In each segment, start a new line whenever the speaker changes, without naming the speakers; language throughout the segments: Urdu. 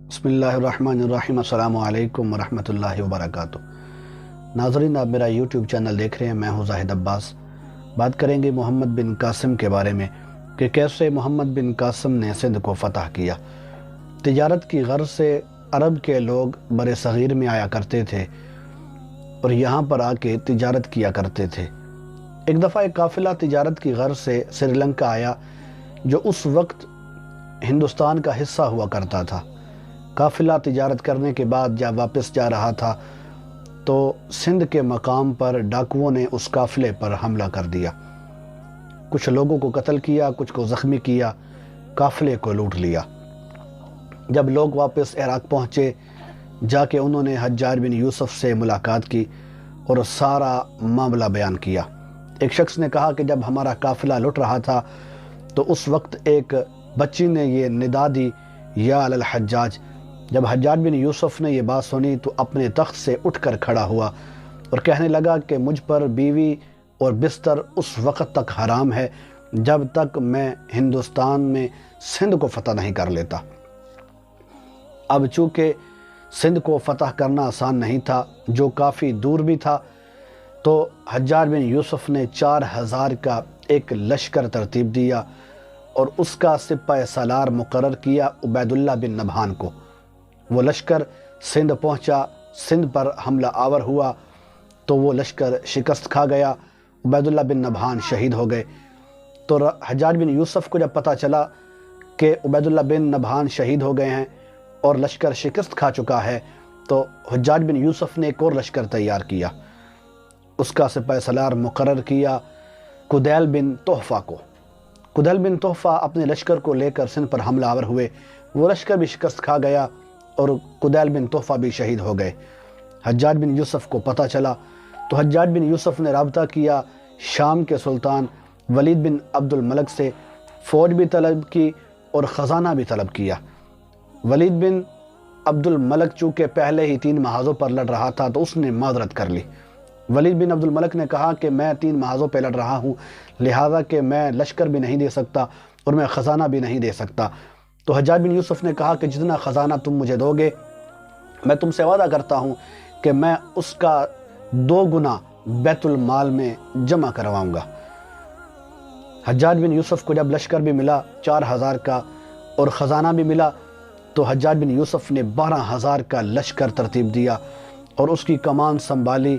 بسم اللہ الرحمن الرحیم۔ السلام علیکم ورحمۃ اللہ وبرکاتہ۔ ناظرین، آپ میرا یوٹیوب چینل دیکھ رہے ہیں، میں ہوں زاہد عباس۔ بات کریں گے محمد بن قاسم کے بارے میں کہ کیسے محمد بن قاسم نے سندھ کو فتح کیا۔ تجارت کی غرض سے عرب کے لوگ بر صغیر میں آیا کرتے تھے اور یہاں پر آ کے تجارت کیا کرتے تھے۔ ایک دفعہ ایک قافلہ تجارت کی غرض سے سری لنکا آیا، جو اس وقت ہندوستان کا حصہ ہوا کرتا تھا۔ قافلہ تجارت کرنے کے بعد جب واپس جا رہا تھا تو سندھ کے مقام پر ڈاکوؤں نے اس قافلے پر حملہ کر دیا۔ کچھ لوگوں کو قتل کیا، کچھ کو زخمی کیا، قافلے کو لوٹ لیا۔ جب لوگ واپس عراق پہنچے، جا کے انہوں نے حجاج بن یوسف سے ملاقات کی اور سارا معاملہ بیان کیا۔ ایک شخص نے کہا کہ جب ہمارا قافلہ لٹ رہا تھا تو اس وقت ایک بچی نے یہ ندا دی، یا علی الحجاج۔ جب حجاج بن یوسف نے یہ بات سنی تو اپنے تخت سے اٹھ کر کھڑا ہوا اور کہنے لگا کہ مجھ پر بیوی اور بستر اس وقت تک حرام ہے جب تک میں ہندوستان میں سندھ کو فتح نہیں کر لیتا۔ اب چونکہ سندھ کو فتح کرنا آسان نہیں تھا، جو کافی دور بھی تھا، تو حجاج بن یوسف نے 4000 کا ایک لشکر ترتیب دیا اور اس کا سپہ سالار مقرر کیا عبید اللہ بن نبہان کو۔ وہ لشکر سندھ پہنچا، سندھ پر حملہ آور ہوا تو وہ لشکر شکست کھا گیا، عبید اللہ بن نبہان شہید ہو گئے۔ تو حجاج بن یوسف کو جب پتہ چلا کہ عبید اللہ بن نبہان شہید ہو گئے ہیں اور لشکر شکست کھا چکا ہے، تو حجاج بن یوسف نے ایک اور لشکر تیار کیا۔ اس کا سپہ سالار مقرر کیا کدیل بن تحفہ کو۔ کدیل بن تحفہ اپنے لشکر کو لے کر سندھ پر حملہ آور ہوئے، وہ لشکر بھی شکست کھا گیا اور کدیل بن تحفہ بھی شہید ہو گئے۔ حجاج بن یوسف کو پتہ چلا تو حجاج بن یوسف نے رابطہ کیا شام کے سلطان ولید بن عبد الملک سے، فوج بھی طلب کی اور خزانہ بھی طلب کیا۔ ولید بن عبد الملک چونکہ پہلے ہی 3 محاذوں پر لڑ رہا تھا تو اس نے معذرت کر لی۔ ولید بن عبد الملک نے کہا کہ میں 3 محاذوں پہ لڑ رہا ہوں، لہذا کہ میں لشکر بھی نہیں دے سکتا اور میں خزانہ بھی نہیں دے سکتا۔ تو حجاج بن یوسف نے کہا کہ جتنا خزانہ تم مجھے دو گے، میں تم سے وعدہ کرتا ہوں کہ میں اس کا 2 گنا بیت المال میں جمع کرواؤں گا۔ حجاج بن یوسف کو جب لشکر بھی ملا 4000 کا اور خزانہ بھی ملا، تو حجاج بن یوسف نے 12000 کا لشکر ترتیب دیا اور اس کی کمان سنبھالی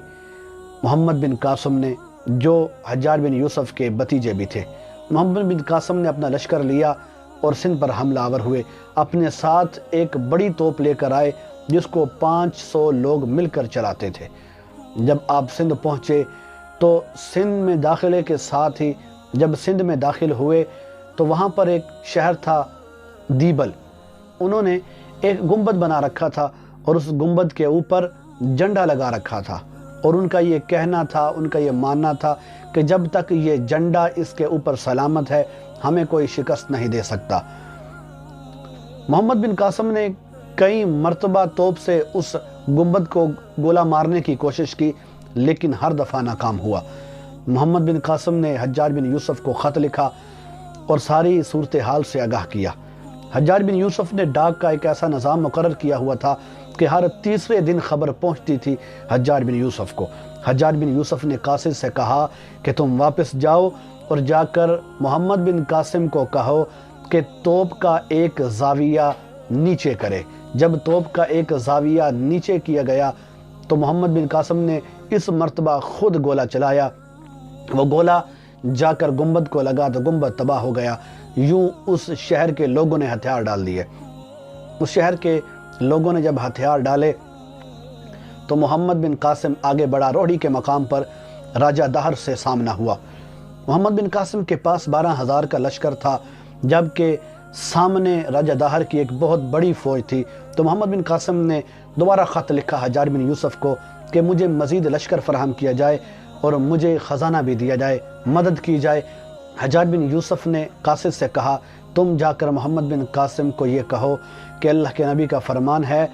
محمد بن قاسم نے، جو حجاج بن یوسف کے بھتیجے بھی تھے۔ محمد بن قاسم نے اپنا لشکر لیا اور سندھ پر حملہ آور ہوئے۔ اپنے ساتھ ایک بڑی توپ لے کر آئے جس کو 500 لوگ مل کر چلاتے تھے۔ جب آپ سندھ پہنچے تو سندھ میں داخلے کے ساتھ ہی جب سندھ میں داخل ہوئے تو وہاں پر ایک شہر تھا دیبل۔ انہوں نے ایک گنبد بنا رکھا تھا اور اس گنبد کے اوپر جھنڈا لگا رکھا تھا، اور ان کا یہ کہنا تھا، ان کا یہ ماننا تھا کہ جب تک یہ جھنڈا اس کے اوپر سلامت ہے ہمیں کوئی شکست نہیں دے سکتا۔ محمد بن قاسم نے کئی مرتبہ توپ سے اس گنبد کو گولہ مارنے کی کوشش کی، لیکن ہر دفعہ ناکام ہوا۔ محمد بن قاسم نے حجاج بن یوسف کو خط لکھا اور ساری صورتحال سے آگاہ کیا۔ حجاج بن یوسف نے ڈاک کا ایک ایسا نظام مقرر کیا ہوا تھا کہ ہر تیسرے دن خبر پہنچتی تھی حجاج بن یوسف کو۔ حجاج بن یوسف نے قاصد سے کہا کہ تم واپس جاؤ اور جا کر محمد بن قاسم کو کہو کہ توپ کا ایک زاویہ نیچے کرے۔ جب توپ کا ایک زاویہ نیچے کیا گیا تو محمد بن قاسم نے اس مرتبہ خود گولہ چلایا۔ وہ گولہ جا کر گنبد کو لگا تو گنبد تباہ ہو گیا۔ یوں اس شہر کے لوگوں نے ہتھیار ڈال دیے۔ اس شہر کے لوگوں نے جب ہتھیار ڈالے تو محمد بن قاسم آگے بڑھا، روہڑی کے مقام پر راجہ دہر سے سامنا ہوا۔ محمد بن قاسم کے پاس 12000 کا لشکر تھا، جبکہ سامنے راجہ دہر کی ایک بہت بڑی فوج تھی۔ تو محمد بن قاسم نے دوبارہ خط لکھا حجاج بن یوسف کو کہ مجھے مزید لشکر فراہم کیا جائے اور مجھے خزانہ بھی دیا جائے، مدد کی جائے۔ حجاج بن یوسف نے قاصد سے کہا تم جا کر محمد بن قاسم کو یہ کہو کہ اللہ کے نبی کا فرمان ہے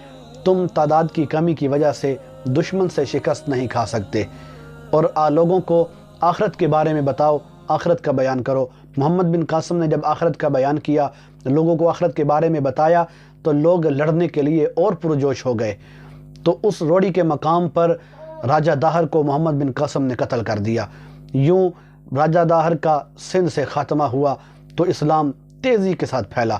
تم تعداد کی کمی کی وجہ سے دشمن سے شکست نہیں کھا سکتے، اور لوگوں کو آخرت کے بارے میں بتاؤ، آخرت کا بیان کرو۔ محمد بن قاسم نے جب آخرت کا بیان کیا، لوگوں کو آخرت کے بارے میں بتایا، تو لوگ لڑنے کے لیے اور پرجوش ہو گئے، تو اس روڑی کے مقام پر راجہ داہر کو محمد بن قاسم نے قتل کر دیا۔ یوں راجہ داہر کا سندھ سے خاتمہ ہوا تو اسلام تیزی کے ساتھ پھیلا۔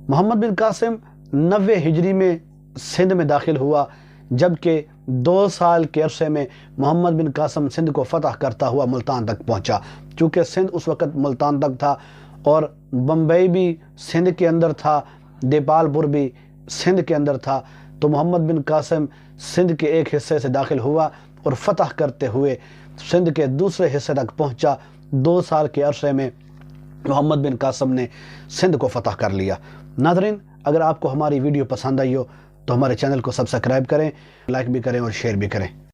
محمد بن قاسم 90 ہجری میں سندھ میں داخل ہوا، جبکہ 2 سال کے عرصے میں محمد بن قاسم سندھ کو فتح کرتا ہوا ملتان تک پہنچا۔ چونکہ سندھ اس وقت ملتان تک تھا اور بمبئی بھی سندھ کے اندر تھا، دیپال پور بھی سندھ کے اندر تھا، تو محمد بن قاسم سندھ کے ایک حصے سے داخل ہوا اور فتح کرتے ہوئے سندھ کے دوسرے حصے تک پہنچا۔ 2 سال کے عرصے میں محمد بن قاسم نے سندھ کو فتح کر لیا۔ ناظرین، اگر آپ کو ہماری ویڈیو پسند آئی ہو تو ہمارے چینل کو سبسکرائب کریں، لائک بھی کریں اور شیئر بھی کریں۔